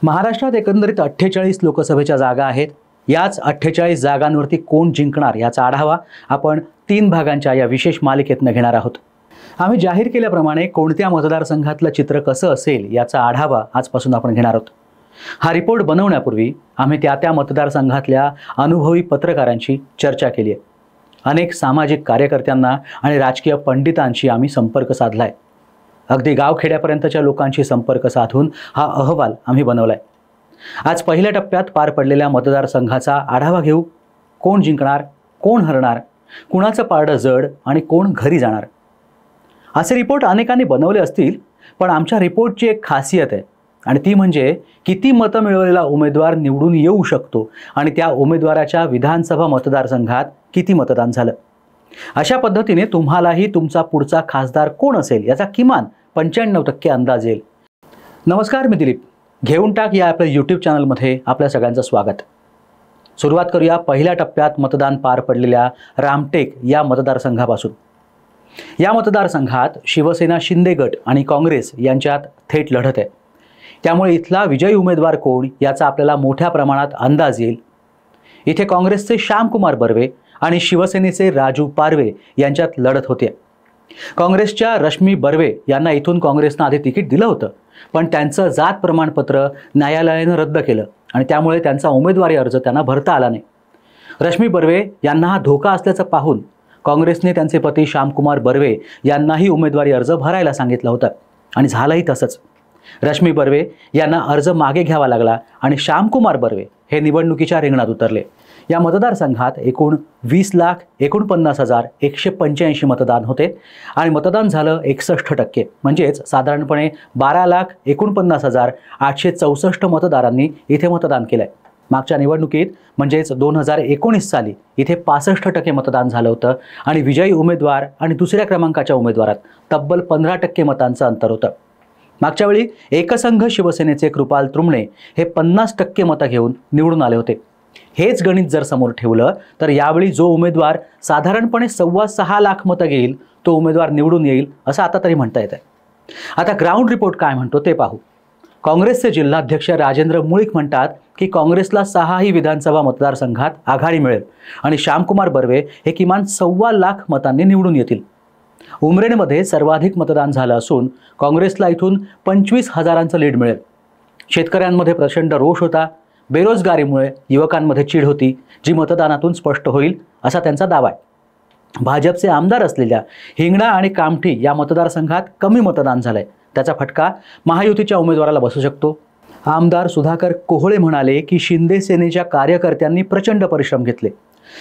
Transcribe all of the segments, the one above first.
महाराष्ट्रात एकंदरीत 48 लोकसभेच्या जागा आहेत। याच 48 जागांवरती कोण जिंकणार याचा आढावा आपण 3 भागांच्या या विशेष मालिकेतून घेणार आहोत। आम्ही जाहीर केल्याप्रमाणे कोणत्या मतदारसंघातलं चित्र कसं असेल याचा आढावा आजपासून आपण घेणार आहोत। हा रिपोर्ट बनवण्यापूर्वी आम्ही त्या मतदारसंघातल्या अनुभवी पत्रकारांची चर्चा केली आहे। अनेक सामाजिक कार्यकर्त्यांना आणि राजकीय पंडितांशी आम्ही संपर्क साधलाय। अगदी गावखेड्यापर्यंतच्या लोकांशी संपर्क साधून हा अहवाल आम्ही बनवलाय। आज पहिल्या टप्प्यात पार पडलेल्या मतदारसंघाचा आढावा घेऊ। कोण जिंकणार, कोण हरणार, कुणाचं पारडं जड आणि कोण घरी जाणार। असे रिपोर्ट अनेकांनी बनवले असतील, पण आमच्या रिपोर्टची एक खासियत आहे आणि ती म्हणजे किती मतं मिळवलेला उमेदवार निवडून येऊ शकतो आणि त्या उमेदवाराच्या विधानसभा मतदारसंघात किती मतदान झालं। अशा पद्धतीने तुम्हालाही तुमचा पुढचा खासदार कोण असेल याचा किमान 95% अंदाज येईल। नमस्कार, मी दिलीप। घेऊन टाक या आपल्या YouTube चॅनलमध्ये आपल्या सगळ्यांचं स्वागत। सुरुवात करूया पहिल्या टप्प्यात मतदान पार पडलेल्या रामटेक या मतदारसंघापासून। या मतदारसंघात शिवसेना शिंदे गट आणि काँग्रेस यांच्यात थेट लढत आहे, त्यामुळे इथला विजयी उमेदवार कोण याचा आपल्याला मोठ्या प्रमाणात अंदाज येईल। इथे काँग्रेसचे श्यामकुमार बर्वे आणि शिवसेनेचे राजू पारवे यांच्यात लढत होते। काँग्रेसच्या रश्मी बर्वे यांना इथून काँग्रेसने आधी तिकीट दिलं होतं, पण त्यांचं जात प्रमाणपत्र न्यायालयाने रद्द केलं आणि त्यामुळे त्यांचा उमेदवारी अर्ज त्यांना भरता आला नाही। रश्मी बर्वे यांना हा धोका असल्याचं पाहून काँग्रेसने त्यांचे पती श्यामकुमार बर्वे यांनाही उमेदवारी अर्ज भरायला सांगितलं होतं आणि झालंही तसंच। रश्मी बर्वे यांना अर्ज मागे घ्यावा लागला आणि श्यामकुमार बर्वे हे निवडणुकीच्या रिंगणात उतरले। या मतदारसंघात एकूण 20,49,185 मतदान होते आणि मतदान झालं 61%, म्हणजेच साधारणपणे 12,49,864 मतदारांनी इथे मतदान केलंय। मागच्या निवडणुकीत म्हणजेच 2019 साली इथे 65% मतदान झालं होतं आणि विजयी उमेदवार आणि दुसऱ्या क्रमांकाच्या उमेदवारात तब्बल 15% मतांचं अंतर होतं। मागच्या वेळी एकसंघ शिवसेनेचे कृपाल त्रुमणे हे 50% मतं घेऊन निवडून आले होते। हेच गणित जर समोर ठेवलं तर यावेळी जो उमेदवार साधारणपणे 6.25 लाख मतं घेईल तो उमेदवार निवडून येईल असं आता तरी म्हणता येत आहे। आता ग्राउंड रिपोर्ट काय म्हणतो ते पाहू। काँग्रेसचे जिल्हाध्यक्ष राजेंद्र मुळीक म्हणतात की काँग्रेसला 6 विधानसभा मतदारसंघात आघाडी मिळेल आणि श्यामकुमार बर्वे हे किमान 1.25 लाख मतांनी निवडून येतील। उमरेडमध्ये सर्वाधिक मतदान झालं असून काँग्रेसला इथून 25,000चं लीड मिळेल। शेतकऱ्यांमध्ये प्रचंड रोष होता, बेरोजगारीमुळे युवकांमध्ये चीड होती, जी मतदानातून स्पष्ट होईल असा त्यांचा दावा आहे। भाजपचे आमदार असलेल्या हिंगणा आणि कामठी या मतदारसंघात कमी मतदान झालंय, त्याचा फटका महायुतीच्या उमेदवाराला बसू शकतो। आमदार सुधाकर कोहळे म्हणाले की शिंदे सेनेच्या कार्यकर्त्यांनी प्रचंड परिश्रम घेतले।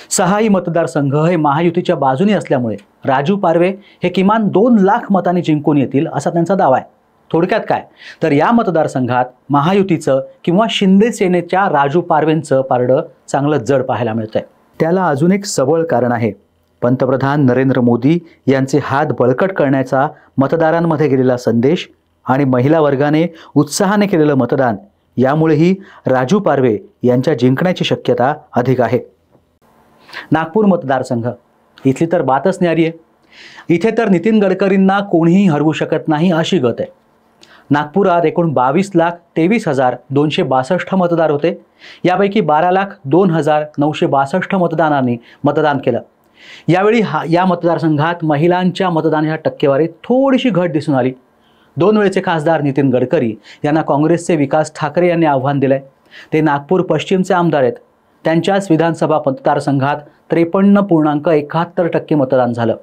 6 मतदारसंघ हे महायुतीच्या बाजूने असल्यामुळे राजू पारवे हे किमान 2 लाख मतांनी जिंकून येतील असा त्यांचा दावा आहे। थोडक्यात काय तर या मतदारसंघात महायुतीचं किंवा शिंदे सेनेच्या राजू पारवेंचं पारडं चांगलं जड पाहायला मिळतंय। त्याला अजून एक सबळ कारण आहे। पंतप्रधान नरेंद्र मोदी यांचे हात बळकट करण्याचा मतदारांमध्ये गेलेला संदेश आणि महिला वर्गाने उत्साहाने केलेलं मतदान यामुळेही राजू पारवे यांच्या जिंकण्याची शक्यता अधिक आहे। नागपूर मतदारसंघ इथली तर बातच न्यारी आहे। इथे तर नितीन गडकरींना कोणीही हरवू शकत नाही अशी गत आहे। नागपुरात एकूण 22,23,262 मतदार होते। यापैकी 12,02,962 मतदारांनी मतदान केलं। यावेळी या मतदारसंघात महिलांच्या मतदानाच्या टक्केवारीत थोडीशी घट दिसून आली। 2 वेळचे खासदार नितीन गडकरी यांना काँग्रेसचे विकास ठाकरे यांनी आव्हान दिलंय। ते नागपूर पश्चिमचे आमदार आहेत। त्यांच्याच विधानसभा मतदारसंघात 53.71% मतदान झालं।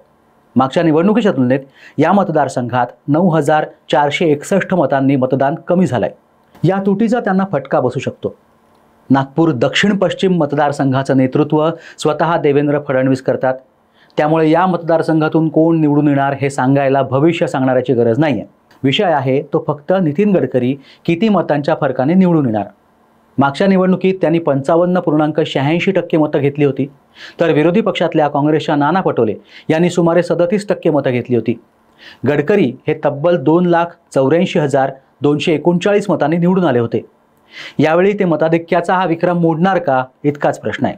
मागच्या निवडणुकीच्या तुलनेत या मतदारसंघात 9,461 मतांनी मतदान कमी झालंय। या तुटीचा त्यांना फटका बसू शकतो। नागपूर दक्षिण पश्चिम मतदारसंघाचं नेतृत्व स्वतः देवेंद्र फडणवीस करतात, त्यामुळे या मतदारसंघातून कोण निवडून येणार हे सांगायला भविष्य सांगण्याची गरज नाहीये। विषय आहे तो फक्त नितीन गडकरी किती मतांच्या फरकाने निवडून येणार। मागच्या निवडणुकीत त्यांनी 55.86% मतं घेतली होती, तर विरोधी पक्षातल्या काँग्रेसच्या नाना पटोले यांनी सुमारे 37% मतं घेतली होती। गडकरी हे तब्बल 2,84,239 मतांनी निवडून आले होते। यावेळी ते मताधिक्याचा हा विक्रम मोडणार का इतकाच प्रश्न आहे।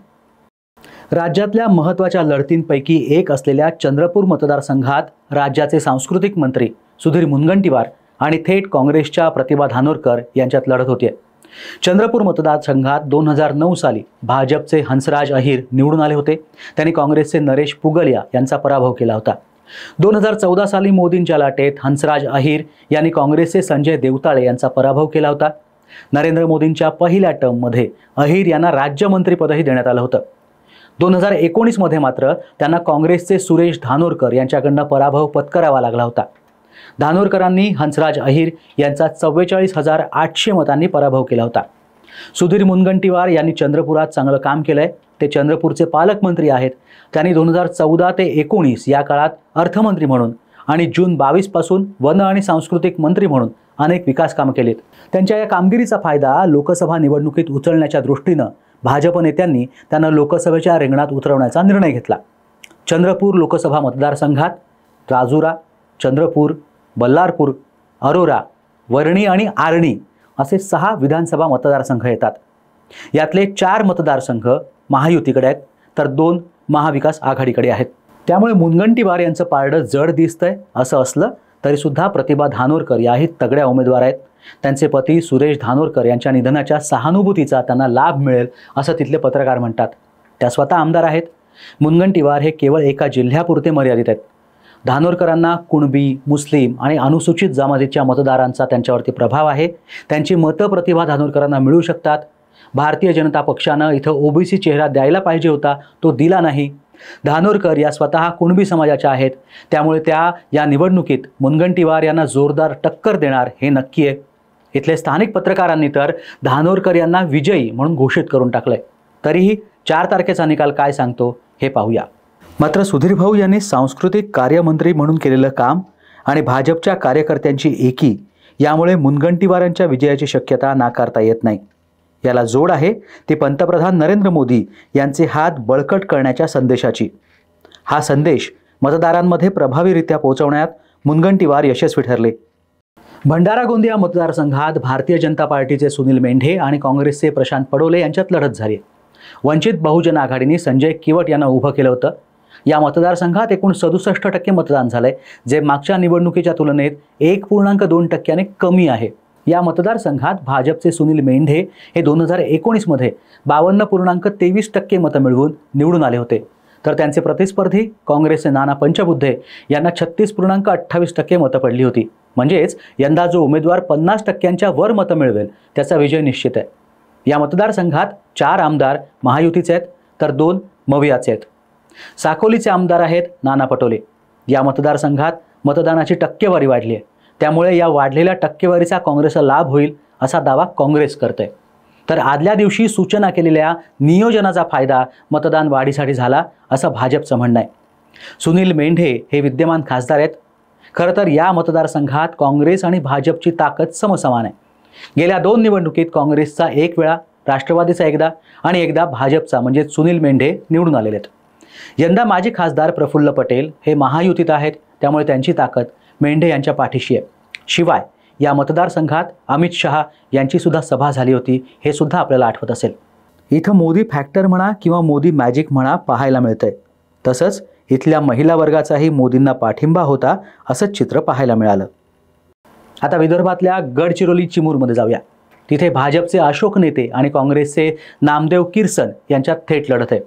राज्यातल्या महत्त्वाच्या लढतींपैकी एक असलेल्या चंद्रपूर मतदारसंघात राज्याचे सांस्कृतिक मंत्री सुधीर मुनगंटीवार आणि थेट काँग्रेसच्या प्रतिभा धानोरकर यांच्यात लढत होती। चंद्रपूर मतदारसंघात 2009 साली भाजपचे हंसराज अहिर निवडून आले होते. त्यांनी काँग्रेसचे नरेश पुगलिया यांचा पराभव केला होता. 2014 साली मोदींच्या लाटेत हंसराज अहिर यांनी काँग्रेसचे संजय देवताळे यांचा पराभव केला होता. नरेंद्र मोदींच्या पहिल्या टर्ममध्ये अहिर यांना राज्यमंत्रीपदही देण्यात आलं होतं. 2019 मध्ये मात्र त्यांना काँग्रेसचे सुरेश धानोरकर यांच्याकडनं पराभव पत्करावा लागला होता. धानोरकरांनी हंसराज अहिर यांचा 44,800 मतांनी पराभव केला होता. सुधीर मुनगंटीवार यांनी चंद्रपुरात चांगलं काम केलंय. ते चंद्रपूरचे पालकमंत्री आहेत. त्यांनी 2014 ते 19 या काळात अर्थमंत्री म्हणून आणि जून 22 पासून वन आणि सांस्कृतिक मंत्री म्हणून अनेक विकास कामं केलीत. त्यांच्या या कामगिरीचा फायदा लोकसभा निवडणुकीत उचलण्याच्या दृष्टीनं भाजप नेत्यांनी त्यांना लोकसभेच्या रिंगणात उतरवण्याचा निर्णय घेतला. चंद्रपूर लोकसभा मतदारसंघात राजुरा, चंद्रपूर, बल्लारपूर, अरोरा, वर्णी आणि आर्णी असे 6 विधानसभा मतदारसंघ येतात. यातले 4 मतदारसंघ महायुतीकडे आहेत, तर 2 महाविकास आघाडीकडे आहेत. त्यामुळे मुनगंटीवार यांचं पारडं जड दिसतंय. असं असलं तरी सुद्धा प्रतिभा धानोरकर याही तगड्या उमेदवार आहेत. त्यांचे पती सुरेश धानोरकर यांच्या निधनाच्या सहानुभूतीचा त्यांना लाभ मिळेल असं तिथले पत्रकार म्हणतात. त्या स्वतः आमदार आहेत. मुनगंटीवार हे केवळ एका जिल्ह्यापुरते मर्यादित आहेत. धानोरकरांना कुणबी, मुस्लिम आणि अनुसूचित जमातीच्या मतदारांचा त्यांच्यावरती प्रभाव आहे. त्यांची मतं प्रतिभा धानोरकरांना मिळू शकतात. भारतीय जनता पक्षानं इथं ओबीसी चेहरा द्यायला पाहिजे होता, तो दिला नाही. धानोरकर या स्वतः कुणबी समाजाच्या आहेत. त्यामुळे त्या या निवडणुकीत मुनगंटीवार यांना जोरदार टक्कर देणार हे नक्की आहे. इथले स्थानिक पत्रकारांनी तर धानोरकर यांना विजयी म्हणून घोषित करून टाकलंय. तरीही 4 तारखेचा निकाल काय सांगतो हे पाहूया. मात्र सुधीर भाऊ यांनी सांस्कृतिक कार्यमंत्री म्हणून केलेलं काम आणि भाजपच्या कार्यकर्त्यांची एकी यामुळे मुनगंटीवारांच्या विजयाची शक्यता नाकारता येत नाही. याला जोड आहे ती पंतप्रधान नरेंद्र मोदी यांचे हात बळकट करण्याच्या संदेशाची. हा संदेश मतदारांमध्ये प्रभावीरित्या पोहोचवण्यात मुनगंटीवार यशस्वी ठरले. भंडारा गोंदिया मतदारसंघात भारतीय जनता पार्टीचे सुनील मेंढे आणि काँग्रेसचे प्रशांत पडोले यांच्यात लढत झाली. वंचित बहुजन आघाडीने संजय किवट यांना उभं केलं होतं. या मतदारसंघात एकूण 67% मतदान झालंय, जे मागच्या निवडणुकीच्या तुलनेत 1.2% कमी आहे. या मतदारसंघात भाजपचे सुनील मेंढे हे 2019 मध्ये 52.23% मतं मिळवून निवडून आले होते. तर त्यांचे प्रतिस्पर्धी काँग्रेसचे नाना पंचबुद्धे यांना 36.28% मतं पडली होती. म्हणजेच यंदा जो उमेदवार 50%च्या वर मतं मिळवेल त्याचा विजय निश्चित आहे. या मतदारसंघात 4 आमदार महायुतीचे आहेत, तर 2 मवियाचे आहेत. साकोलीचे आमदार आहेत नाना पटोले. या मतदारसंघात मतदानाची टक्केवारी वाढली आहे. त्यामुळे या वाढलेल्या टक्केवारीचा काँग्रेसला लाभ होईल असा दावा काँग्रेस करते. तर आदल्या दिवशी सूचना केलेल्या नियोजनाचा फायदा मतदान वाढीसाठी झाला असं भाजपचं म्हणणं आहे. सुनील मेंढे हे विद्यमान खासदार आहेत. खरं तर या मतदारसंघात काँग्रेस आणि भाजपची ताकद समसमान आहे. गेल्या 2 निवडणुकीत काँग्रेसचा 1 वेळा, राष्ट्रवादीचा एकदा आणि एकदा भाजपचा म्हणजे सुनील मेंढे निवडून आलेले आहेत. यंदा माजी खासदार प्रफुल्ल पटेल हे महायुतीत आहेत. त्यामुळे त्यांची ताकद मेंढे यांच्या पाठीशी आहे. शिवाय या मतदारसंघात अमित शहा यांची सुद्धा सभा झाली होती, हे सुद्धा आपल्याला आठवत असेल. इथं मोदी फॅक्टर म्हणा किंवा मोदी मॅजिक म्हणा पाहायला मिळतंय. तसंच इथल्या महिला वर्गाचाही मोदींना पाठिंबा होता असंच चित्र पाहायला मिळालं. आता विदर्भातल्या गडचिरोली चिमूरमध्ये जाऊया. तिथे भाजपचे अशोक नेते आणि काँग्रेसचे नामदेव किरसन यांच्यात थेट लढत आहे.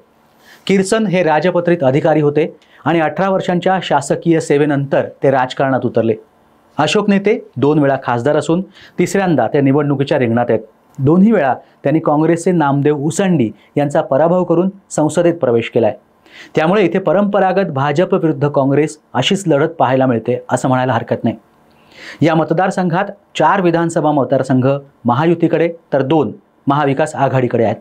किरसन हे राजपत्रित अधिकारी होते आणि 18 वर्षांच्या शासकीय सेवेनंतर ते राजकारणात उतरले. अशोक नेते 2 वेळा खासदार असून 3ऱ्यांदा ते निवडणुकीच्या रिंगणात आहेत. 2ही वेळा त्यांनी काँग्रेसचे नामदेव उसंडी यांचा पराभव करून संसदेत प्रवेश केलाय. त्यामुळे इथे परंपरागत भाजप विरुद्ध काँग्रेस अशीच लढत पाहायला मिळते असं म्हणायला हरकत नाही. या मतदारसंघात 4 विधानसभा मतदारसंघ महायुतीकडे तर 2 महाविकास आघाडीकडे आहेत.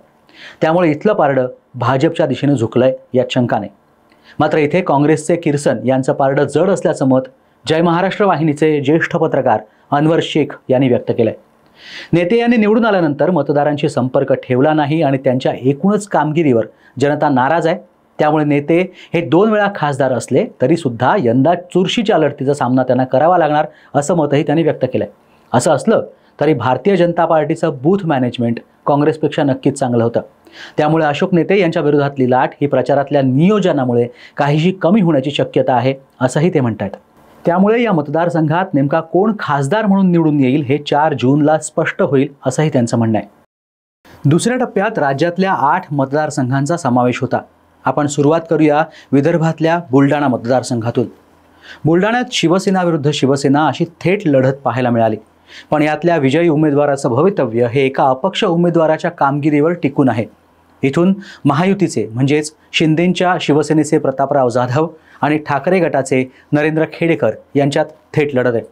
त्यामुळे इथलं पारडं भाजपच्या दिशेने झुकलंय यात शंका नाही. मात्र इथे काँग्रेसचे किरसन यांचं पारडं जड असल्याचं मत जय महाराष्ट्र वाहिनीचे ज्येष्ठ पत्रकार अनवर शेख यांनी व्यक्त केलंय. नेते यांनी निवडून आल्यानंतर मतदारांशी संपर्क ठेवला नाही आणि त्यांच्या एकूणच कामगिरीवर जनता नाराज आहे. त्यामुळे नेते हे 2 वेळा खासदार असले तरी सुद्धा यंदा चुरशीच्या लढतीचा सामना त्यांना करावा लागणार असं मतही त्यांनी व्यक्त केलंय. असं असलं तरी भारतीय जनता पार्टीचं बूथ मॅनेजमेंट काँग्रेसपेक्षा नक्कीच चांगलं होतं. त्यामुळे अशोक नेते यांच्या विरोधातली लाट ही प्रचारातल्या नियोजनामुळे काहीशी कमी होण्याची शक्यता आहे असंही ते म्हणतात. त्यामुळे या मतदारसंघात नेमका कोण खासदार म्हणून निवडून येईल हे 4 जूनला स्पष्ट होईल असंही त्यांचं म्हणणं आहे. दुसऱ्या टप्प्यात राज्यातल्या 8 मतदारसंघांचा समावेश होता. आपण सुरुवात करूया विदर्भातल्या बुलढाणा मतदारसंघातून. बुलढाण्यात शिवसेना विरुद्ध शिवसेना अशी थेट लढत पाहायला मिळाली. पण यातल्या विजयी उमेदवाराचं भवितव्य हे एका अपक्ष उमेदवाराच्या कामगिरीवर टिकून आहे. इथून महायुतीचे म्हणजेच शिंदेंच्या शिवसेनेचे प्रतापराव जाधव आणि ठाकरे गटाचे नरेंद्र खेडेकर यांच्यात थेट लढत आहे.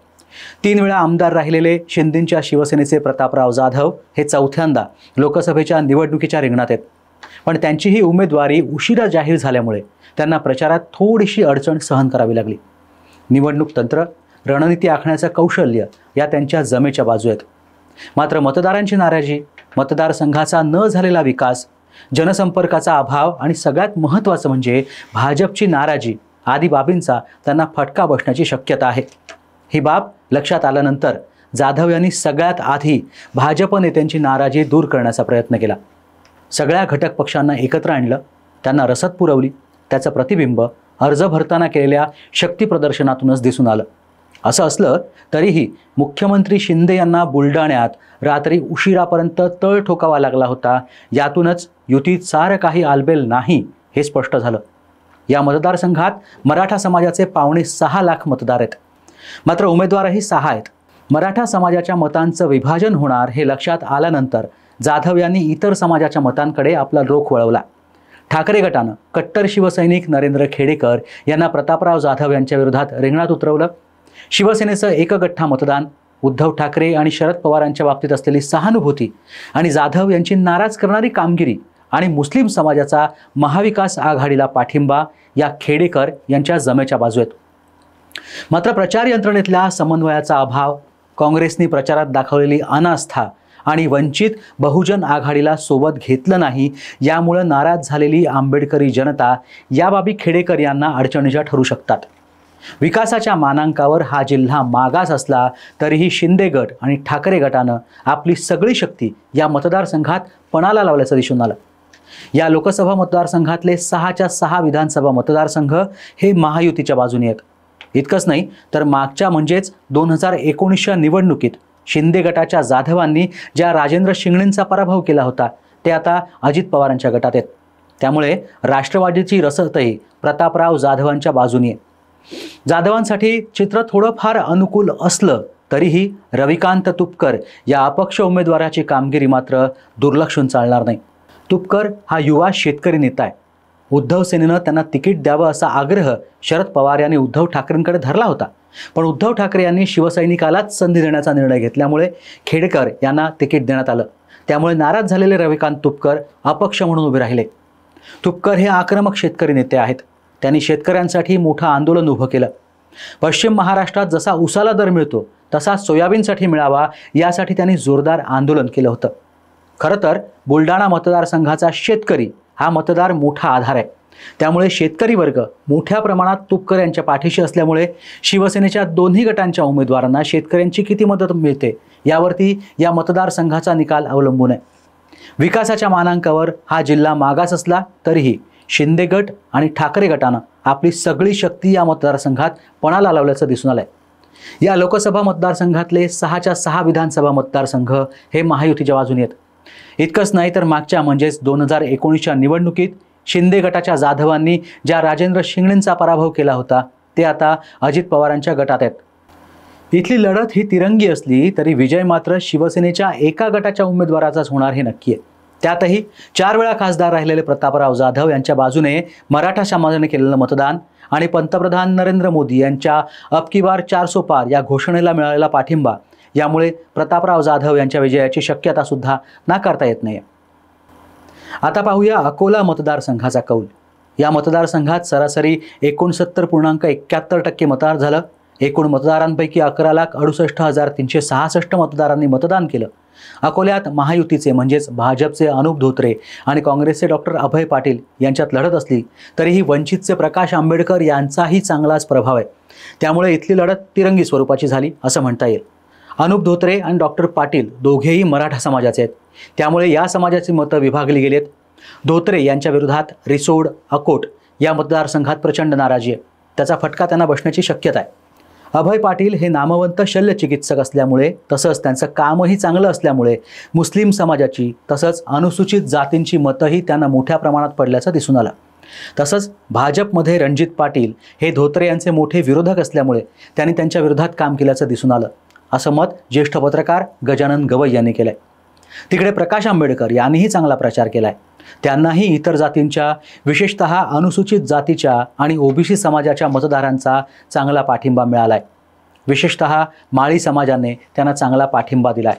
3 वेळा आमदार राहिलेले शिंदेंच्या शिवसेनेचे प्रतापराव जाधव हे चौथ्यांदा लोकसभेच्या निवडणुकीच्या रिंगणात आहेत. पण त्यांची ही उमेदवारी उशिरा जाहीर झाल्यामुळे त्यांना प्रचारात थोडीशी अडचण सहन करावी लागली. निवडणूक तंत्र, रणनीती आखण्याचं कौशल्य या त्यांच्या जमेच्या बाजू आहेत. मात्र मतदारांची नाराजी, मतदारसंघाचा न झालेला विकास, जनसंपर्काचा अभाव आणि सगळ्यात महत्त्वाचं म्हणजे भाजपची नाराजी आदी बाबींचा त्यांना फटका बसण्याची शक्यता आहे. ही बाब लक्षात आल्यानंतर जाधव यांनी सगळ्यात आधी भाजप नेत्यांची नाराजी दूर करण्याचा प्रयत्न केला. सगळ्या घटक पक्षांना एकत्र आणलं, त्यांना रसद पुरवली. त्याचं प्रतिबिंब अर्ज भरताना केलेल्या शक्ती प्रदर्शनातूनच दिसून आलं. असं असलं तरीही मुख्यमंत्री शिंदे यांना बुलढाण्यात रात्री उशिरापर्यंत तळ ठोकावा लागला होता. यातूनच युतीत सारं काही आलबेल नाही हे स्पष्ट झालं. या मतदारसंघात मराठा समाजाचे 5.6 लाख मतदार आहेत. मात्र उमेदवारही 6 आहेत. मराठा समाजाच्या मतांचं विभाजन होणार हे लक्षात आल्यानंतर जाधव यांनी इतर समाजाच्या मतांकडे आपला रोख वळवला. ठाकरे गटानं कट्टर शिवसैनिक नरेंद्र खेडेकर यांना प्रतापराव जाधव यांच्या विरोधात रिंगणात उतरवलं. शिवसेनेचं एकगठ्ठा मतदान, उद्धव ठाकरे आणि शरद पवारांच्या बाबतीत असलेली सहानुभूती आणि जाधव यांची नाराज करणारी कामगिरी आणि मुस्लिम समाजाचा महाविकास आघाडीला पाठिंबा या खेडेकर यांच्या जमेच्या बाजू आहेत. मात्र प्रचार यंत्रणेतल्या समन्वयाचा अभाव, काँग्रेसने प्रचारात दाखवलेली अनास्था आणि वंचित बहुजन आघाडीला सोबत घेतलं नाही यामुळे नाराज झालेली आंबेडकरी जनता या बाबी खेडेकर यांना अडचणीच्या ठरू शकतात. विकासाच्या मानांकावर हा जिल्हा मागास असला तरीही शिंदे गट आणि ठाकरे गटानं आपली सगळी शक्ती या मतदारसंघात पणाला लावल्याचं दिसून आलं. या लोकसभा मतदारसंघातले 6च्या 6 विधानसभा मतदारसंघ हे महायुतीच्या बाजूने आहेत. इतकंच नाही तर मागच्या म्हणजेच 2019च्या निवडणुकीत शिंदे गटाच्या जाधवांनी ज्या राजेंद्र शिंगणेंचा पराभव केला होता ते आता अजित पवारांच्या गटात आहेत. त्यामुळे राष्ट्रवादीची रसदही प्रतापराव जाधवांच्या बाजूने आहे. जाधवांसाठी चित्र थोडंफार अनुकूल असलं तरीही रविकांत तुपकर या अपक्ष उमेदवाराची कामगिरी मात्र दुर्लक्षून चालणार नाही. तुपकर हा युवा शेतकरी नेता आहे. उद्धव सेनेनं त्यांना तिकीट द्यावं असा आग्रह शरद पवार यांनी उद्धव ठाकरेंकडे धरला होता. पण उद्धव ठाकरे यांनी शिवसैनिकालाच संधी देण्याचा निर्णय घेतल्यामुळे खेडेकर यांना तिकीट देण्यात आलं. त्यामुळे नाराज झालेले रविकांत तुपकर अपक्ष म्हणून उभे राहिले. तुपकर हे आक्रमक शेतकरी नेते आहेत. त्यांनी शेतकऱ्यांसाठी मोठं आंदोलन उभं केलं. पश्चिम महाराष्ट्रात जसा उसाला दर मिळतो तसा सोयाबीनसाठी मिळावा यासाठी त्यांनी जोरदार आंदोलन केलं होतं. खरं तर बुलढाणा मतदारसंघाचा शेतकरी हा मतदार मोठा आधार आहे. त्यामुळे शेतकरी वर्ग मोठ्या प्रमाणात तुपकर यांच्या पाठीशी असल्यामुळे शिवसेनेच्या दोन्ही गटांच्या उमेदवारांना शेतकऱ्यांची किती मदत मिळते यावरती या मतदारसंघाचा निकाल अवलंबून आहे. विकासाच्या मानांकावर हा जिल्हा मागास असला तरीही शिंदे गट आणि ठाकरे गटानं आपली सगळी शक्ती या मतदारसंघात पणाला लावल्याचं दिसून आलंय. या लोकसभा मतदारसंघातले 6च्या 6 विधानसभा मतदारसंघ हे महायुतीच्या बाजूने आहेत. इतकंच नाही तर मागच्या म्हणजेच 2019च्या निवडणुकीत शिंदे गटाच्या जाधवांनी ज्या राजेंद्र शिंगणेंचा पराभव केला होता ते आता अजित पवारांच्या गटात आहेत. इथली लढत ही तिरंगी असली तरी विजय मात्र शिवसेनेच्या एका गटाच्या उमेदवाराचाच होणार हे नक्की आहे. त्यातही 4 वेळा खासदार राहिलेले प्रतापराव जाधव यांच्या बाजूने मराठा समाजाने केलेलं मतदान आणि पंतप्रधान नरेंद्र मोदी यांच्या अब की बार 400 पार या घोषणेला मिळालेला पाठिंबा यामुळे प्रतापराव जाधव यांच्या विजयाची शक्यता सुद्धा नाकारता येत नाही. आता पाहूया अकोला मतदारसंघाचा कौल. या मतदारसंघात सरासरी 69.71% मतदार झालं. एकूण मतदारांपैकी 11,68,366 मतदारांनी मतदान केलं. अकोल्यात महायुतीचे म्हणजेच भाजपचे अनुप धोत्रे आणि काँग्रेसचे डॉक्टर अभय पाटील यांच्यात लढत असली तरीही वंचितचे प्रकाश आंबेडकर यांचाही चांगलाच प्रभाव आहे. त्यामुळे इथली लढत तिरंगी स्वरूपाची झाली असं म्हणता येईल. अनुप धोत्रे आणि डॉक्टर पाटील दोघेही मराठा समाजाचे आहेत. त्यामुळे या समाजाची मतं विभागली गेलीत. धोत्रे यांच्या विरोधात रिसोड, अकोट या मतदारसंघात प्रचंड नाराजी आहे. त्याचा फटका त्यांना बसण्याची शक्यता आहे. अभय पाटील हे नामवंत शल्यचिकित्सक असल्यामुळे तसंच त्यांचं कामही चांगलं असल्यामुळे मुस्लिम समाजाची तसंच अनुसूचित जातींची मतंही त्यांना मोठ्या प्रमाणात पडल्याचं दिसून आलं। तसंच भाजपमध्ये रणजित पाटील हे धोत्रे यांचे मोठे विरोधक असल्यामुळे त्यांनी त्यांच्या विरोधात काम केल्याचं दिसून आलं, असं मत ज्येष्ठ पत्रकार गजानन गवई यांनी केलंय। तिकडे प्रकाश आंबेडकर यांनीही चांगला प्रचार केलाय। त्यांनाही इतर जातींच्या विशेषतः अनुसूचित जातीच्या आणि ओबीसी समाजाच्या मतदारांचा चांगला पाठिंबा मिळालाय। विशेषतः माळी समाजाने त्यांना चांगला पाठिंबा दिलाय।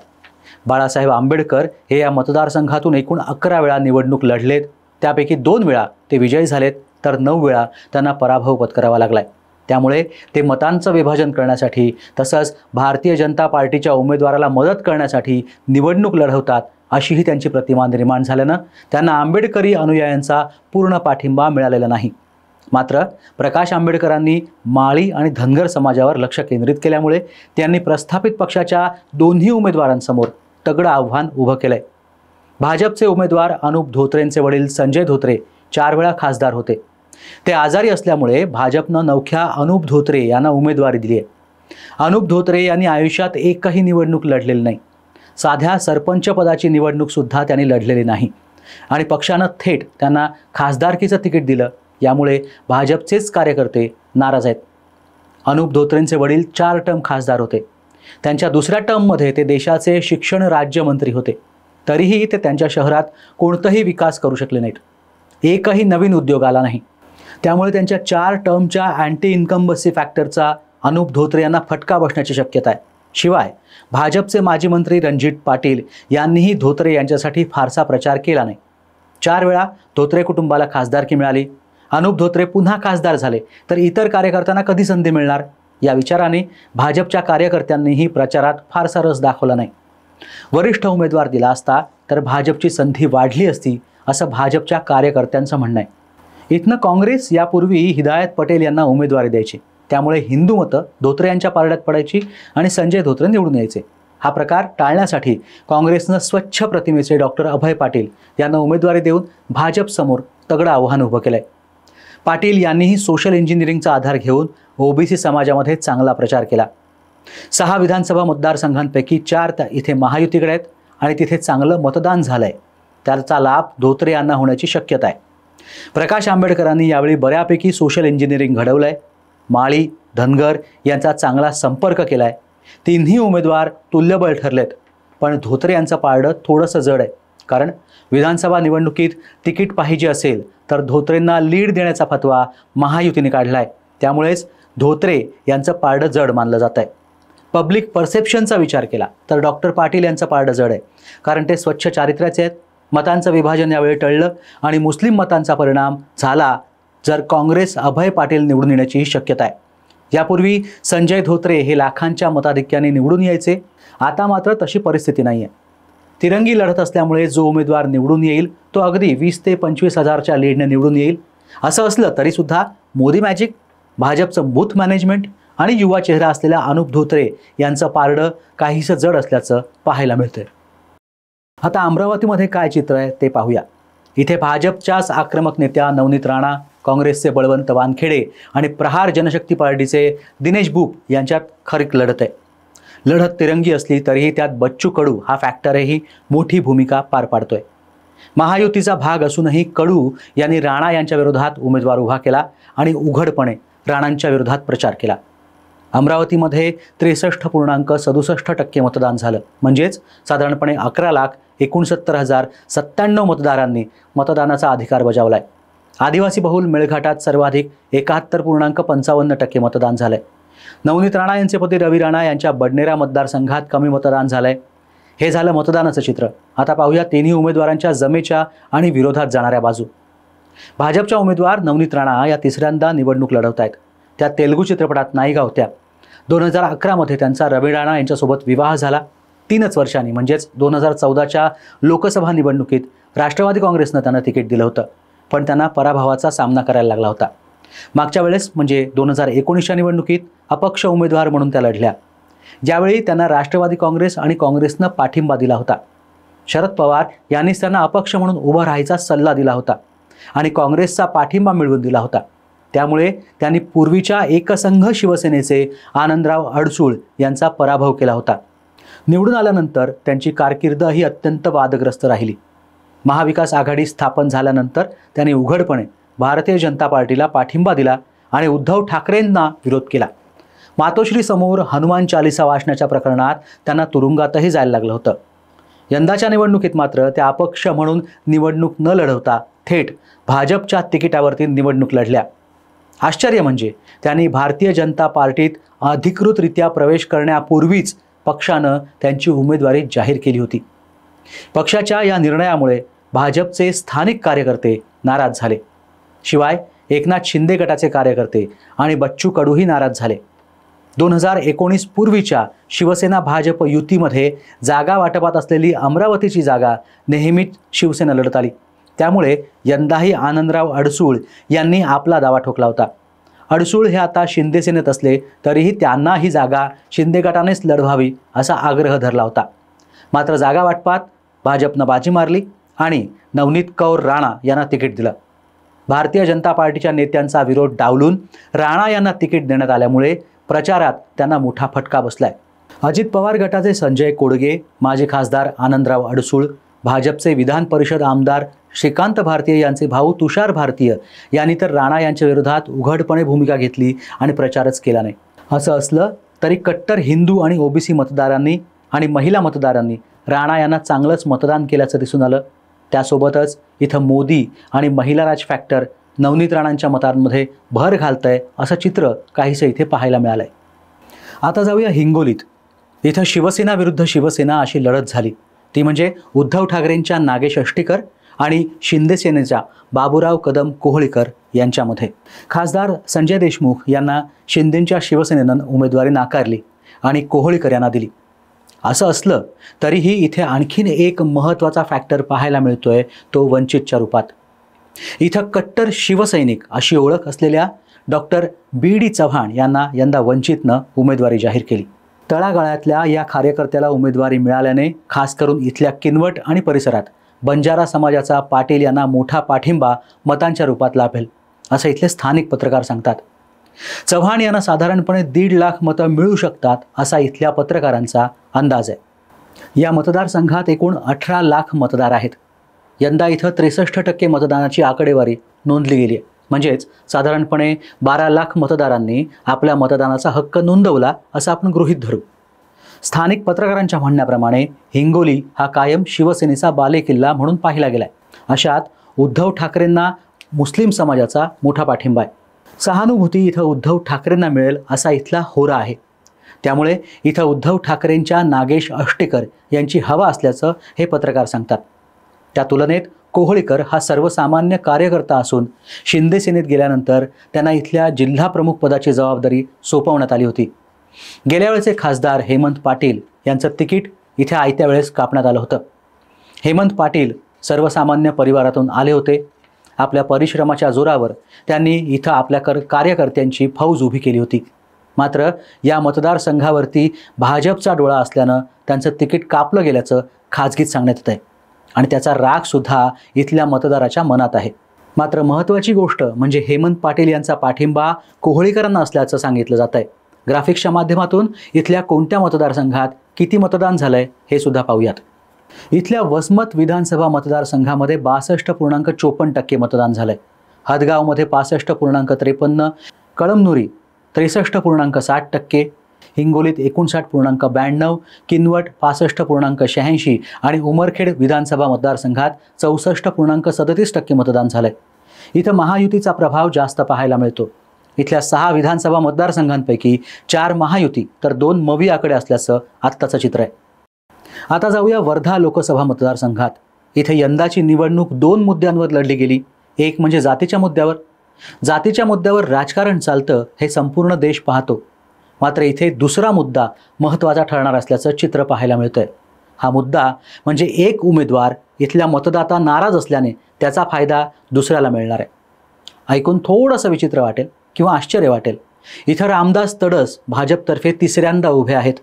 बाळासाहेब आंबेडकर हे या मतदारसंघातून एकूण 11 वेळा निवडणूक लढलेत, त्यापैकी 2 वेळा ते विजयी झालेत तर 9 वेळा त्यांना पराभव पत्करावा लागलाय। त्यामुळे ते मतांचं विभाजन करण्यासाठी तसंच भारतीय जनता पार्टीच्या उमेदवाराला मदत करण्यासाठी निवडणूक लढवतात अशीही त्यांची प्रतिमा निर्माण झाल्यानं त्यांना आंबेडकरी अनुयायांचा पूर्ण पाठिंबा मिळालेला नाही। मात्र प्रकाश आंबेडकरांनी माळी आणि धनगर समाजावर लक्ष केंद्रित केल्यामुळे त्यांनी प्रस्थापित पक्षाच्या दोन्ही उमेदवारांसमोर तगडं आव्हान उभं केलंय। भाजपचे उमेदवार अनुप धोत्रेंचे वडील संजय धोत्रे 4 वेळा खासदार होते। ते आजारी असल्यामुळे भाजपनं नवख्या अनुप धोत्रे यांना उमेदवारी दिली आहे। अनुप धोत्रे यांनी आयुष्यात एकही निवडणूक लढलेली नाही। साध्या सरपंच पदाची निवडणूक सुद्धा त्यांनी लढलेली नाही आणि पक्षानं थेट त्यांना खासदारकीचं तिकीट दिलं, यामुळे भाजपचेच कार्यकर्ते नाराज आहेत। अनुप धोत्रेंचे वडील 4 टर्म खासदार होते। त्यांच्या दुसऱ्या टर्ममध्ये ते देशाचे शिक्षण राज्यमंत्री होते, तरीही ते त्यांच्या शहरात कोणताही विकास करू शकले नाहीत। एकही नवीन उद्योग आला नाही। त्यामुळे त्यांच्या 4 टर्मच्या अँटी इन्कम्बन्सी फॅक्टरचा अनुप धोत्रे यांना फटका बसण्याची शक्यता आहे। शिवाय भाजपचे माजी मंत्री रणजित पाटील यांनीही धोत्रे यांच्यासाठी फारसा प्रचार केला नाही। 4 वेळा धोत्रे कुटुंबाला खासदारकी मिळाली। अनुप धोत्रे पुन्हा खासदार झाले तर इतर कार्यकर्त्यांना कधी संधी मिळणार, या विचाराने भाजपच्या कार्यकर्त्यांनीही प्रचारात फारसा रस दाखवला नाही। वरिष्ठ उमेदवार दिला असता तर भाजपची संधी वाढली असती, असं भाजपच्या कार्यकर्त्यांचं म्हणणं आहे। इथनं काँग्रेस यापूर्वी हिदायत पटेल यांना उमेदवारी द्यायची, त्यामुळे हिंदू मतं धोत्रे यांच्या पारड्यात पडायची आणि संजय धोत्रे निवडून यायचे। हा प्रकार टाळण्यासाठी काँग्रेसनं स्वच्छ प्रतिमेचे डॉक्टर अभय पाटील यांना उमेदवारी देऊन भाजपसमोर तगडं आव्हान उभं केलंय। पाटील यांनीही सोशल इंजिनिअरिंगचा आधार घेऊन ओबीसी समाजामध्ये चांगला प्रचार केला। 6 विधानसभा मतदारसंघांपैकी 4 इथे महायुतीकडे आहेत आणि तिथे चांगलं मतदान झालंय, त्याचा लाभ धोत्रे यांना होण्याची शक्यता आहे। प्रकाश आंबेडकरांनी यावेळी बऱ्यापैकी सोशल इंजिनिअरिंग घडवलंय। माळी धनगर यांचा चांगला संपर्क केलाय। तिन्ही उमेदवार तुल्यबळ ठरलेत, पण धोत्रे यांचं पारडं थोडंसं जड आहे, कारण विधानसभा निवडणुकीत तिकीट पाहिजे असेल तर धोत्रेंना लीड देण्याचा फतवा महायुतीने काढलाय, त्यामुळेच धोत्रे यांचं पारडं जड मानलं जात आहे। पब्लिक परसेप्शनचा विचार केला तर डॉक्टर पाटील यांचं पारडं जड आहे, कारण ते स्वच्छ चारित्र्याचे आहेत। मतांचं विभाजन यावेळी टळलं आणि मुस्लिम मतांचा परिणाम झाला जर काँग्रेस अभय पाटील निवडून येण्याची शक्यता आहे। यापूर्वी संजय धोत्रे हे लाखांच्या मताधिक्याने निवडून यायचे, आता मात्र तशी परिस्थिती नाही आहे। तिरंगी लढत असल्यामुळे जो उमेदवार निवडून येईल तो अगदी 20 ते 25 हजारच्या लीडने निवडून येईल। असं असलं तरीसुद्धा मोदी मॅजिक, भाजपचं बूथ मॅनेजमेंट आणि युवा चेहरा असलेल्या अनुप धोत्रे यांचं पारडं काहीसं जड असल्याचं पाहायला मिळतंय। आता अमरावतीमध्ये काय चित्र आहे ते पाहूया। इथे भाजपच्याच आक्रमक नेत्या नवनीत राणा, काँग्रेसचे बळवंत वानखेडे आणि प्रहार जनशक्ती पार्टीचे दिनेश बुप यांच्यात खरी लढत आहे। लढत तिरंगी असली तरीही त्यात बच्चू कडू हा फॅक्टरही मोठी भूमिका पार पाडतोय। महायुतीचा भाग असूनही कडू यांनी राणा यांच्या विरोधात उमेदवार उभा केला आणि उघडपणे राणांच्या विरोधात प्रचार केला। अमरावतीमध्ये 63.67% मतदान झालं, म्हणजेच साधारणपणे 11,69,097 मतदारांनी मतदानाचा अधिकार बजावलाय। आदिवासी बहुल मेळघाटात सर्वाधिक 71.55% मतदान झालंय। नवनीत राणा यांचे पती रवी राणा यांच्या बडनेरा मतदारसंघात कमी मतदान झालंय। हे झालं मतदानाचं चित्र। आता पाहूया तिन्ही उमेदवारांच्या जमेच्या आणि विरोधात जाणाऱ्या बाजू। भाजपच्या उमेदवार नवनीत राणा या तिसऱ्यांदा निवडणूक लढवत आहेत। त्या तेलुगू चित्रपटात नायिका होत्या। 2011 मध्ये त्यांचा रवी राणा यांच्यासोबत विवाह झाला। 3च वर्षांनी म्हणजेच 2014च्या लोकसभा निवडणुकीत राष्ट्रवादी काँग्रेसनं त्यांना तिकीट दिलं होतं, पण त्यांना पराभवाचा सामना करायला लागला होता। मागच्या वेळेस म्हणजे 2019च्या निवडणुकीत अपक्ष उमेदवार म्हणून त्या लढल्या, ज्यावेळी त्यांना राष्ट्रवादी काँग्रेस आणि काँग्रेसनं पाठिंबा दिला होता। शरद पवार यांनीच त्यांना अपक्ष म्हणून उभं राहायचा सल्ला दिला होता आणि काँग्रेसचा पाठिंबा मिळवून दिला होता। त्यामुळे त्यांनी पूर्वीच्या एकसंघ शिवसेनेचे आनंदराव अडसूळ यांचा पराभव केला होता. निवडून आल्यानंतर त्यांची कारकीर्द ही अत्यंत वादग्रस्त राहिली. महाविकास आघाडी स्थापन झाल्यानंतर त्यांनी उघडपणे भारतीय जनता पार्टीला पाठिंबा दिला आणि उद्धव ठाकरेंना विरोध केला. मातोश्री समोर हनुमान चालिसा वाचण्याच्या प्रकरणात त्यांना तुरुंगातही जायला लागलं होतं. यंदाच्या निवडणुकीत मात्र त्या अपक्ष म्हणून निवडणूक न लढवता थेट भाजपच्या तिकिटावरती निवडणूक लढल्या. आश्चर्य म्हणजे त्यांनी भारतीय जनता पार्टीत अधिकृतरित्या प्रवेश करण्यापूर्वीच पक्षानं त्यांची उमेदवारी जाहीर केली होती. पक्षाच्या या निर्णयामुळे भाजपचे स्थानिक कार्यकर्ते नाराज झाले. शिवाय एकनाथ शिंदे गटाचे कार्यकर्ते आणि बच्चू कडूही नाराज झाले. 2019 पूर्वीच्या शिवसेना भाजप युतीमध्ये जागा वाटपात असलेली अमरावतीची जागा नेहमीच शिवसेना लढत आली. त्यामुळे यंदाही आनंदराव अडसूळ यांनी आपला दावा ठोकला होता. अडसूळ हे आता शिंदे सेनेत असले तरीही त्यांना ही जागा शिंदे गटानेच लढवावी असा आग्रह धरला होता. मात्र जागा वाटपात भाजपनं बाजी मारली आणि नवनीत कौर राणा यांना तिकीट दिलं. भारतीय जनता पार्टीच्या नेत्यांचा विरोध डावलून राणा यांना तिकीट देण्यात आल्यामुळे प्रचारात त्यांना मोठा फटका बसलाय. अजित पवार गटाचे संजय कोडगे, माजी खासदार आनंदराव अडसूळ, भाजपचे विधान परिषद आमदार श्रीकांत भारतीय यांचे भाऊ तुषार भारतीय यांनी तर राणा यांच्या विरोधात उघडपणे भूमिका घेतली आणि प्रचारच केला नाही. असं असलं तरी कट्टर हिंदू आणि ओबीसी मतदारांनी आणि महिला मतदारांनी राणा यांना चांगलंच मतदान केल्याचं दिसून आलं. त्यासोबतच इथं मोदी आणि महिला राज फॅक्टर नवनीत राणांच्या मतांमध्ये भर घालतंय असं चित्र काहीसं इथे पाहायला मिळालंय. आता जाऊया हिंगोलीत. इथं शिवसेना विरुद्ध शिवसेना अशी लढत झाली. ती म्हणजे उद्धव ठाकरेंच्या नागेश अष्टीकर आणि शिंदे सेनेच्या बाबूराव कदम कोहळीकर यांच्यामध्ये. खासदार संजय देशमुख यांना शिंदेंच्या शिवसेनेनं उमेदवारी नाकारली आणि कोहळीकर यांना दिली. असं असलं तरीही इथे आणखीन एक महत्त्वाचा फॅक्टर पाहायला मिळतोय, तो वंचितच्या रूपात. इथं कट्टर शिवसैनिक अशी ओळख असलेल्या डॉक्टर बी.डी. चव्हाण यांना यंदा वंचितनं उमेदवारी जाहीर केली. तळागाळातल्या या कार्यकर्त्याला उमेदवारी मिळाल्याने खास करून इथल्या किनवट आणि परिसरात बंजारा समाजाचा पाटील यांना मोठा पाठिंबा मतांच्या रूपात लाभेल असं इथले स्थानिक पत्रकार सांगतात. चव्हाण यांना साधारणपणे 1.5 लाख मतं मिळू शकतात असा इथल्या पत्रकारांचा अंदाज आहे. या मतदारसंघात एकूण 18 लाख मतदार आहेत. यंदा इथं 63% मतदानाची आकडेवारी नोंदली गेली आहे. म्हणजेच साधारणपणे 12 लाख मतदारांनी आपल्या मतदानाचा हक्क नोंदवला असं आपण गृहीत धरू. स्थानिक पत्रकारांच्या म्हणण्याप्रमाणे हिंगोली हा कायम शिवसेनेचा बालेकिल्ला म्हणून पाहिला गेलाय. अशात उद्धव ठाकरेंना मुस्लिम समाजाचा मोठा पाठिंबा आहे. सहानुभूती इथं उद्धव ठाकरेंना मिळेल असा इथला होरा आहे. त्यामुळे इथं उद्धव ठाकरेंच्या नागेश अष्टीकर यांची हवा असल्याचं हे पत्रकार सांगतात. त्या तुलनेत कोहळीकर हा सर्वसामान्य कार्यकर्ता असून शिंदे सेनेत गेल्यानंतर त्यांना इथल्या जिल्हा प्रमुख पदाची जबाबदारी सोपवण्यात आली होती. गेल्या वेळेचे खासदार हेमंत पाटील यांचं तिकीट इथे आयत्या वेळेस कापण्यात आलं होतं. हेमंत पाटील सर्वसामान्य परिवारातून आले होते. आपल्या परिश्रमाच्या जोरावर त्यांनी इथं आपल्या कार्यकर्त्यांची फौज उभी केली होती. मात्र या मतदारसंघावरती भाजपचा डोळा असल्यानं त्यांचं तिकीट कापलं गेल्याचं खाजगीत सांगण्यात येत आहे आणि त्याचा रागसुद्धा इथल्या मतदाराच्या मनात आहे. मात्र महत्त्वाची गोष्ट म्हणजे हेमंत पाटील यांचा पाठिंबा कोहळीकरांना असल्याचं सांगितलं जात आहे. ग्राफिक्सच्या माध्यमातून इथल्या कोणत्या मतदारसंघात किती मतदान झालंय हे सुद्धा पाहूयात. इथल्या वसमत विधानसभा मतदारसंघामध्ये 62.54% मतदान झालंय. हदगावमध्ये 65.53%, कळमनुरी 63.60%, हिंगोलीत 59.92%, किनवट 65.86% आणि उमरखेड विधानसभा मतदारसंघात 64.37% मतदान झालंय. इथं महायुतीचा प्रभाव जास्त पाहायला मिळतो. इथल्या 6 विधानसभा मतदारसंघांपैकी 4 महायुती तर 2 मवियाकडे असल्याचं आत्ताचं चित्र आहे. आता जाऊया वर्धा लोकसभा मतदारसंघात. इथे यंदाची निवडणूक 2 मुद्द्यांवर लढली गेली. एक म्हणजे जातीच्या मुद्द्यावर. जातीच्या मुद्द्यावर राजकारण चालतं हे संपूर्ण देश पाहतो. मात्र इथे दुसरा मुद्दा महत्त्वाचा ठरणार असल्याचं चित्र पाहायला मिळतंय. हा मुद्दा म्हणजे एक उमेदवार इथल्या मतदाता नाराज असल्याने त्याचा फायदा दुसऱ्याला मिळणार आहे. ऐकून थोडंसं विचित्र वाटेल किंवा आश्चर्य वाटेल. इथं रामदास तडस भाजपतर्फे 3ऱ्यांदा उभे आहेत,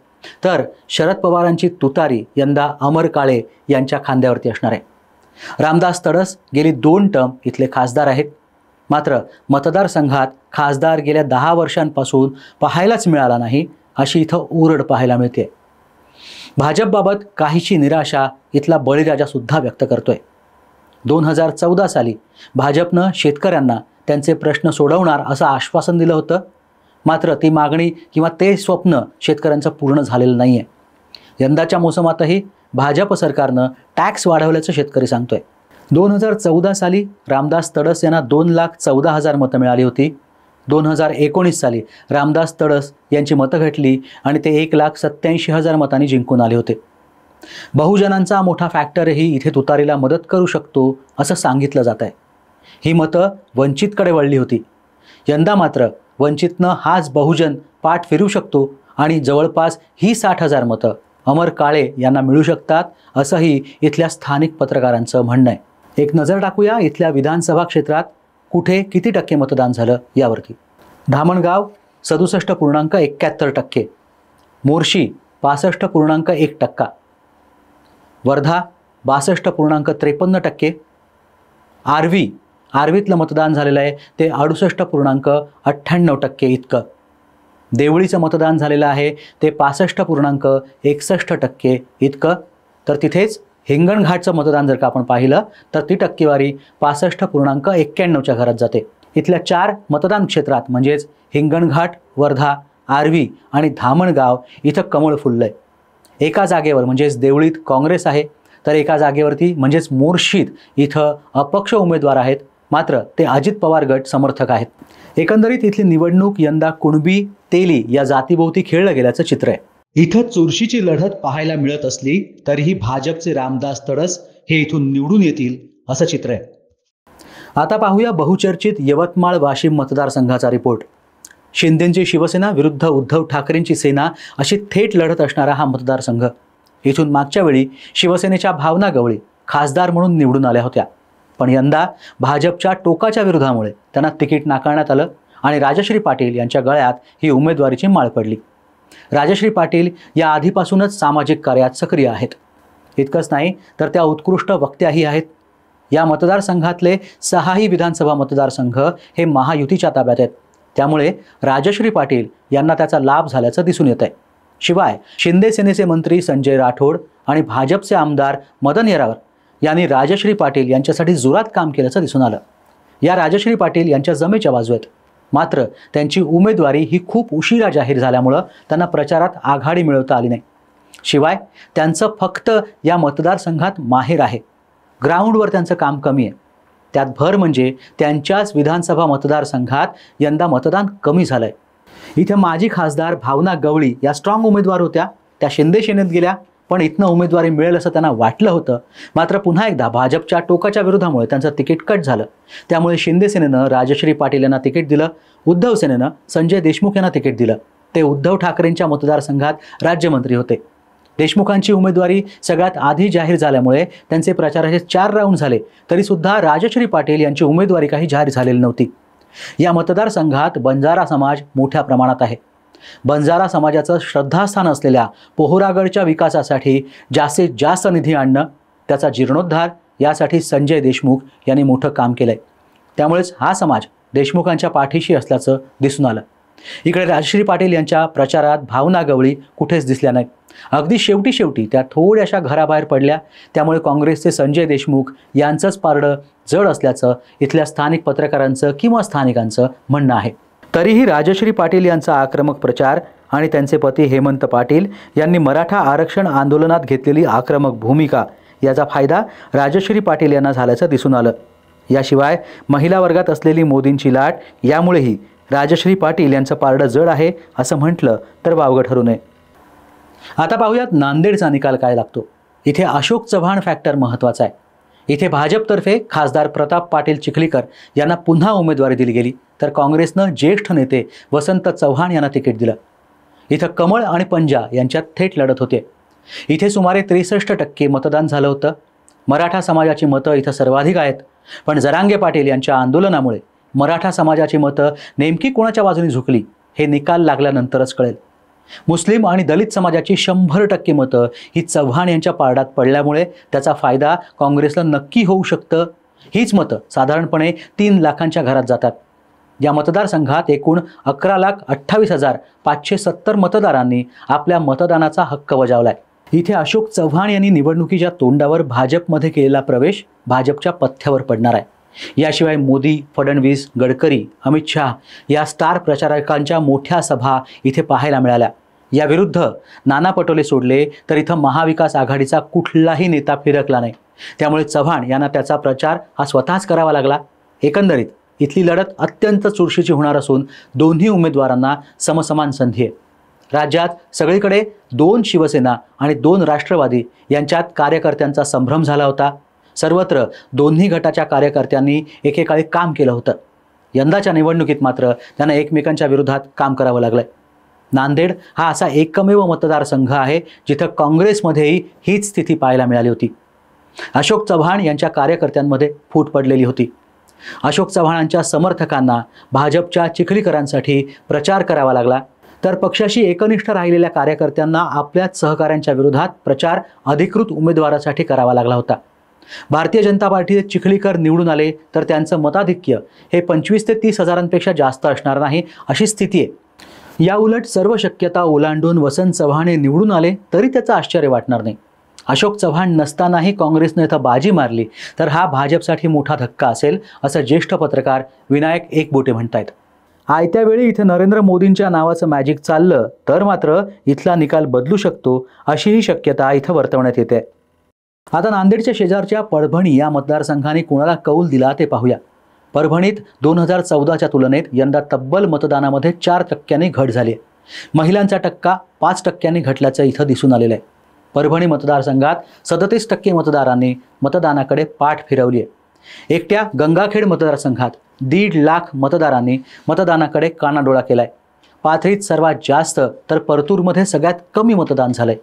तर शरद पवारांची तुतारी यंदा अमर काळे यांच्या खांद्यावरती असणार आहे. रामदास तडस गेली 2 टर्म इथले खासदार आहेत. मात्र मतदारसंघात खासदार गेल्या 10 वर्षांपासून पाहायलाच मिळाला नाही, अशी इथं ओरड पाहायला मिळते. भाजपबाबत काहीशी निराशा इथला बळीराजा सुद्धा व्यक्त करतोय. 2014 साली भाजपनं शेतकऱ्यांना त्यांचे प्रश्न सोडवणार असं आश्वासन दिलं होतं. मात्र ती मागणी किंवा ते स्वप्न शेतकऱ्यांचं पूर्ण झालेलं नाही आहे. यंदाच्या मोसमातही भाजप सरकारनं टॅक्स वाढवल्याचं शेतकरी सांगतोय. 2014 साली रामदास तडस यांना 2,14,000 मतं मिळाली होती. 2019 साली रामदास तडस यांची मतं घटली आणि ते 1,87,000 मतांनी जिंकून आले होते. बहुजनांचा मोठा फॅक्टरही इथे तुतारीला मदत करू शकतो असं सांगितलं जात आहे. ही मतं वंचितकडे वळली होती. यंदा मात्र वंचितनं हाच बहुजन पाठ फिरू शकतो आणि जवळपास ही 60,000 मतं अमर काळे यांना मिळू शकतात, असंही इथल्या स्थानिक पत्रकारांचं म्हणणं आहे. एक नजर टाकूया इथल्या विधानसभा क्षेत्रात कुठे किती टक्के मतदान झालं यावरती. धामणगाव 67.71%, मोर्शी 65.1%, वर्धा 62.53%, आर्वीतलं मतदान झालेलं आहे ते 68.98% इतकं. देवळीचं मतदान झालेलं आहे ते 65.61% इतकं. तर तिथेच हिंगणघाटचं मतदान जर का आपण पाहिलं तर ती टक्केवारी 65.91च्या घरात जाते. इथल्या 4 मतदान क्षेत्रात म्हणजेच हिंगणघाट, वर्धा, आर्वी आणि धामणगाव इथं कमळ फुललंय. एका जागेवर म्हणजेच देवळीत काँग्रेस आहे, तर एका जागेवरती म्हणजेच मोर्शीत इथं अपक्ष उमेदवार आहेत, मात्र ते अजित पवार गट समर्थक आहेत. एकंदरीत इथली निवडणूक यंदा कुणबी तेली या जातीभोवती खेळलं गेल्याचं चित्र आहे. इथं चुरशीची लढत पाहायला मिळत असली तरीही भाजपचे रामदास तडस हे इथून निवडून येतील असं चित्र आहे. आता पाहूया बहुचर्चित यवतमाळ वाशिम मतदारसंघाचा रिपोर्ट. शिंदेंची शिवसेना विरुद्ध उद्धव ठाकरेंची सेना अशी थेट लढत असणारा हा मतदारसंघ. इथून मागच्या वेळी शिवसेनेच्या भावना गवळी खासदार म्हणून निवडून आल्या होत्या, पण यंदा भाजपच्या टोकाच्या विरोधामुळे त्यांना तिकीट नाकारण्यात आलं आणि राजश्री पाटील यांच्या गळ्यात ही उमेदवारीची माळ पडली. राजश्री पाटील या आधीपासूनच सामाजिक कार्यात सक्रिय आहेत. इतकंच नाही तर त्या उत्कृष्ट वक्त्याही आहेत. या मतदारसंघातले 6ही विधानसभा मतदारसंघ हे महायुतीच्या ताब्यात आहेत, त्यामुळे राजश्री पाटील यांना त्याचा लाभ झाल्याचं दिसून येत आहे. शिवाय शिंदे सेनेचे मंत्री संजय राठोड आणि भाजपचे आमदार मदन येरावर यांनी राजश्री पाटील यांच्यासाठी जोरात काम केल्याचं दिसून आलं. या राजश्री पाटील यांच्या जमेच्या बाजू आहेत, मात्र त्यांची उमेदवारी ही खूप उशिरा जाहीर झाल्यामुळं त्यांना प्रचारात आघाडी मिळवता आली नाही. शिवाय त्यांचं फक्त या मतदारसंघात माहेर आहे, ग्राउंडवर त्यांचं काम कमी आहे. त्यात भर म्हणजे त्यांच्याच विधानसभा मतदारसंघात यंदा मतदान कमी झालंय. इथे माजी खासदार भावना गवळी या स्ट्रॉंग उमेदवार होत्या, त्या शिंदे सेनेत गेल्या, पण इथनं उमेदवारी मिळेल असं त्यांना वाटलं होतं. मात्र पुन्हा एकदा भाजपच्या टोकाच्या विरोधामुळे त्यांचं तिकीट कट झालं. त्यामुळे शिंदे सेनेनं राजश्री पाटील यांना तिकीट दिलं, उद्धव सेनेनं संजय देशमुख यांना तिकीट दिलं. ते उद्धव ठाकरेंच्या मतदारसंघात राज्यमंत्री होते. देशमुखांची उमेदवारी सगळ्यात आधी जाहीर झाल्यामुळे त्यांचे प्रचाराचे 4 राऊंड झाले, तरीसुद्धा राजश्री पाटील यांची उमेदवारी काही जाहीर झालेली नव्हती. या मतदारसंघात बंजारा समाज मोठ्या प्रमाणात आहे. बंजारा समाजाचं श्रद्धास्थान असलेल्या पोहरागडच्या विकासासाठी जास्तीत जास्त निधी आणणं, त्याचा जीर्णोद्धार यासाठी संजय देशमुख यांनी मोठं काम केलंय. त्यामुळेच हा समाज देशमुखांच्या पाठीशी असल्याचं दिसून आलं. इकडे राजश्री पाटील यांच्या प्रचारात भावना गवळी कुठेच दिसल्या नाहीत. अगदी शेवटी त्या थोड्याशा घराबाहेर पडल्या. त्यामुळे काँग्रेसचे संजय देशमुख यांचंच पारडं जड असल्याचं इथल्या स्थानिक पत्रकारांचं किंवा स्थानिकांचं म्हणणं आहे. तरीही राजश्री पाटील यांचा आक्रमक प्रचार आणि त्यांचे पती हेमंत पाटील यांनी मराठा आरक्षण आंदोलनात घेतलेली आक्रमक भूमिका याचा फायदा राजश्री पाटील यांना झाल्याचं दिसून आलं. याशिवाय महिला वर्गात असलेली मोदींची लाट यामुळेही राजश्री पाटील यांचं पारडं जड आहे असं म्हटलं तर वावगं ठरू नये. आता पाहूयात नांदेडचा निकाल काय लागतो. इथे अशोक चव्हाण फॅक्टर महत्त्वाचा आहे. इथे भाजपतर्फे खासदार प्रताप पाटील चिखलीकर यांना पुन्हा उमेदवारी दिली गेली, तर काँग्रेसनं ज्येष्ठ नेते वसंत चव्हाण यांना तिकीट दिलं. इथं कमळ आणि पंजा यांच्यात थेट लढत होते. इथे सुमारे 63% मतदान झालं होतं. मराठा समाजाची मतं इथं सर्वाधिक आहेत, पण जरांगे पाटील यांच्या आंदोलनामुळे मराठा समाजाची मतं नेमकी कोणाच्या बाजूने झुकली हे निकाल लागल्यानंतरच कळेल. मुस्लिम आणि दलित समाजाची 100% मतं ही चव्हाण यांच्या पारडात पडल्यामुळे त्याचा फायदा काँग्रेसला नक्की होऊ शकतं हीच मतं साधारणपणे 3 लाखांच्या घरात जातात. या मतदारसंघात एकूण 11,28,570 मतदारांनी आपल्या मतदानाचा हक्क बजावलाय. इथे अशोक चव्हाण यांनी निवडणुकीच्या तोंडावर भाजपमध्ये केलेला प्रवेश भाजपच्या पथ्यावर पडणार आहे. याशिवाय मोदी, फडणवीस, गडकरी, अमित शहा या स्टार प्रचारकांच्या मोठ्या सभा इथे पाहायला मिळाल्या. याविरुद्ध नाना पटोले सोडले तर इथं महाविकास आघाडीचा कुठलाही नेता फिरकला नाही. त्यामुळे चव्हाण यांना त्याचा प्रचार हा स्वतःच करावा लागला. एकंदरीत इथली लढत अत्यंत चुरशीची होणार असून दोन्ही उमेदवारांना समसमान संधी आहे. राज्यात सगळीकडे 2 शिवसेना आणि 2 राष्ट्रवादी यांच्यात कार्यकर्त्यांचा संभ्रम झाला होता. सर्वत्र दोन्ही गटाच्या कार्यकर्त्यांनी एकेकाळी काम केलं होतं. यंदाच्या निवडणुकीत मात्र त्यांना एकमेकांच्या विरोधात काम करावं लागलंय. नांदेड हा असा एकमेव मतदारसंघ आहे जिथं काँग्रेसमध्येही हीच स्थिती पाहायला मिळाली होती. अशोक चव्हाण यांच्या कार्यकर्त्यांमध्ये फूट पडलेली होती. अशोक चव्हाणांच्या समर्थकांना भाजपच्या चिखलीकरांसाठी प्रचार करावा लागला, तर पक्षाशी एकनिष्ठ राहिलेल्या कार्यकर्त्यांना आपल्याच सहकाऱ्यांच्या विरोधात प्रचार अधिकृत उमेदवारासाठी करावा लागला होता. भारतीय जनता पार्टीचे चिखलीकर निवडून आले तर त्यांचं मताधिक्य हे 25 ते 30 हजारांपेक्षा जास्त असणार नाही अशी स्थिती आहे. या उलट सर्व शक्यता ओलांडून वसंत चव्हाण हे निवडून आले तरी त्याचं आश्चर्य वाटणार नाही. अशोक चव्हाण नसतानाही काँग्रेसने इथं बाजी मारली तर हा भाजपसाठी मोठा धक्का असेल असं ज्येष्ठ पत्रकार विनायक एकबोटे म्हणतायत. आयत्या वेळी इथे नरेंद्र मोदींच्या नावाचं मॅजिक चाललं तर मात्र इथला निकाल बदलू शकतो अशीही शक्यता इथं वर्तवण्यात येते. आता नांदेडच्या शेजारच्या परभणी या मतदारसंघाने कोणाला कौल दिला ते पाहूया. परभणीत 2014च्या तुलनेत यंदा तब्बल मतदानामध्ये 4% घट झाली आहे. महिलांचा टक्का 5% घटल्याचं इथं दिसून आलेलं आहे. परभणी मतदारसंघात 37% मतदारांनी मतदानाकडे पाठ फिरवली आहे. एकट्या गंगाखेड मतदारसंघात 1.5 लाख मतदारांनी मतदानाकडे कानाडोळा केलाय. पाथरीत सर्वात जास्त तर परतूरमध्ये सगळ्यात कमी मतदान झालंय.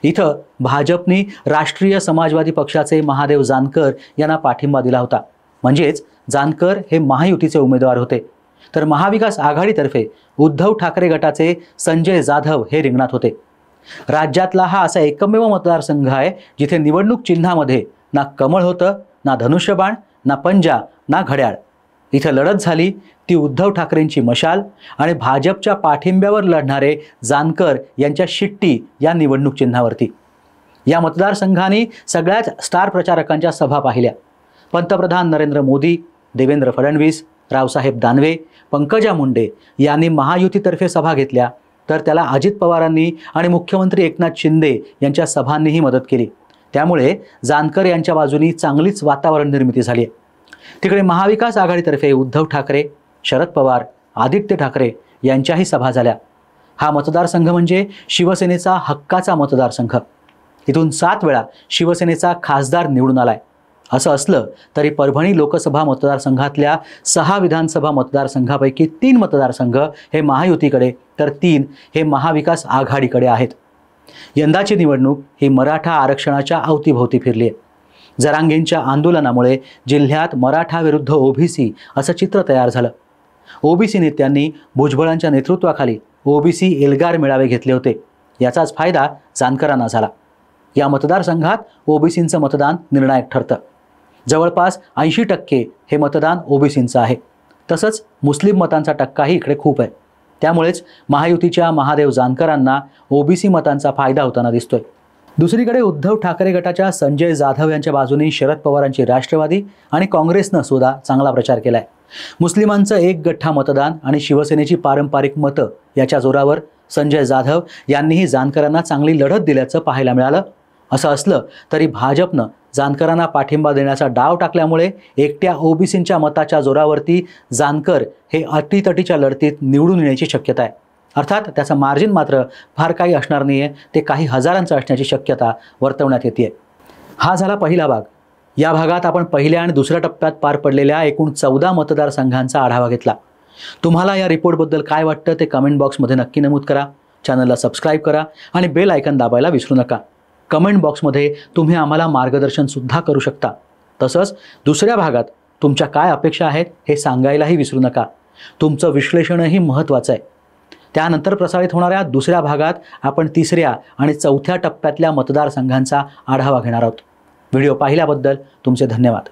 इथं भाजपने राष्ट्रीय समाजवादी पक्षाचे महादेव जानकर यांना पाठिंबा दिला होता. म्हणजेच जानकर हे महायुतीचे उमेदवार होते. तर महाविकास आघाडीतर्फे उद्धव ठाकरे गटाचे संजय जाधव हे रिंगणात होते. राज्यातला हा असा एकमेव मतदारसंघ आहे जिथे निवडणूक चिन्हामध्ये ना कमळ होतं, ना धनुष्यबाण, ना पंजा, ना घड्याळ. इथं लढत झाली ती उद्धव ठाकरेंची मशाल आणि भाजपच्या पाठिंब्यावर लढणारे जानकर यांच्या शिट्टी या निवडणूक चिन्हावरती. या मतदारसंघाने सगळ्याच स्टार प्रचारकांच्या सभा पाहिल्या. पंतप्रधान नरेंद्र मोदी, देवेंद्र फडणवीस, रावसाहेब दानवे, पंकजा मुंडे यांनी महायुतीतर्फे सभा घेतल्या तर त्याला अजित पवारांनी आणि मुख्यमंत्री एकनाथ शिंदे यांच्या सभांनीही मदत केली. त्यामुळे जानकर यांच्या बाजूनी चांगलीच वातावरण निर्मिती झाली आहे. तिकडे महाविकास आघाडीतर्फे उद्धव ठाकरे, शरद पवार, आदित्य ठाकरे यांच्याही सभा झाल्या. हा मतदारसंघ म्हणजे शिवसेनेचा हक्काचा मतदारसंघ. इथून 7 वेळा शिवसेनेचा खासदार निवडून आलाय. असं असलं तरी परभणी लोकसभा मतदारसंघातल्या 6 विधानसभा मतदारसंघापैकी 3 मतदारसंघ हे महायुतीकडे तर 3 हे महाविकास आघाडीकडे आहेत. यंदाची निवडणूक ही मराठा आरक्षणाच्या अवतीभोवती फिरली आहे. जरांगेंच्या आंदोलनामुळे जिल्ह्यात मराठा विरुद्ध ओबीसी असं चित्र तयार झालं. ओबीसी नेत्यांनी भुजबळांच्या नेतृत्वाखाली ओबीसी एल्गार मेळावे घेतले होते. याचाच फायदा जानकरांना झाला. या मतदारसंघात ओबीसींचं मतदान निर्णायक ठरतं. जवळपास 80% हे मतदान ओबीसींचं आहे. तसंच मुस्लिम मतांचा टक्काही इकडे खूप आहे. त्यामुळेच महायुतीच्या महादेव जानकरांना ओबीसी मतांचा फायदा होताना दिसतोय. दुसरीकडे उद्धव ठाकरे गटाच्या संजय जाधव यांच्या बाजूने शरद पवारांची राष्ट्रवादी आणि काँग्रेसनं सुद्धा चांगला प्रचार केलाय. मुस्लिमांचं एक गठ्ठा मतदान आणि शिवसेनेची पारंपरिक मतं याच्या जोरावर संजय जाधव यांनीही जानकरांना चांगली लढत दिल्याचं पाहायला मिळालं. असं असलं तरी भाजपनं जानकरांना पाठिंबा देण्याचा डाव टाकल्यामुळे एकट्या ओबीसींच्या मताच्या जोरावरती जानकर हे अटीतटीच्या लढतीत निवडून येण्याची शक्यता आहे. अर्थात त्याचं मार्जिन मात्र फार काही असणार नाही आहे. ते काही हजारांचं असण्याची शक्यता वर्तवण्यात येते. हा झाला पहिला भाग. या भागात आपण पहिल्या आणि दुसऱ्या टप्प्यात पार पडलेल्या एकूण 14 मतदारसंघांचा आढावा घेतला. तुम्हाला या रिपोर्टबद्दल काय वाटतं ते कमेंट बॉक्समध्ये नक्की नमूद करा. चॅनलला सबस्क्राईब करा आणि बेल आयकन दाबायला विसरू नका. कमेंट बॉक्समध्ये तुम्ही आम्हाला मार्गदर्शनसुद्धा करू शकता. तसंच दुसऱ्या भागात तुमच्या काय अपेक्षा आहेत हे सांगायलाही विसरू नका. तुमचं विश्लेषणही महत्त्वाचं आहे. त्यानंतर प्रसारित होणाऱ्या दुसऱ्या भागात आपण तिसऱ्या आणि चौथ्या टप्प्यातल्या मतदारसंघांचा आढावा घेणार आहोत. व्हिडिओ पाहिल्याबद्दल तुमचे धन्यवाद.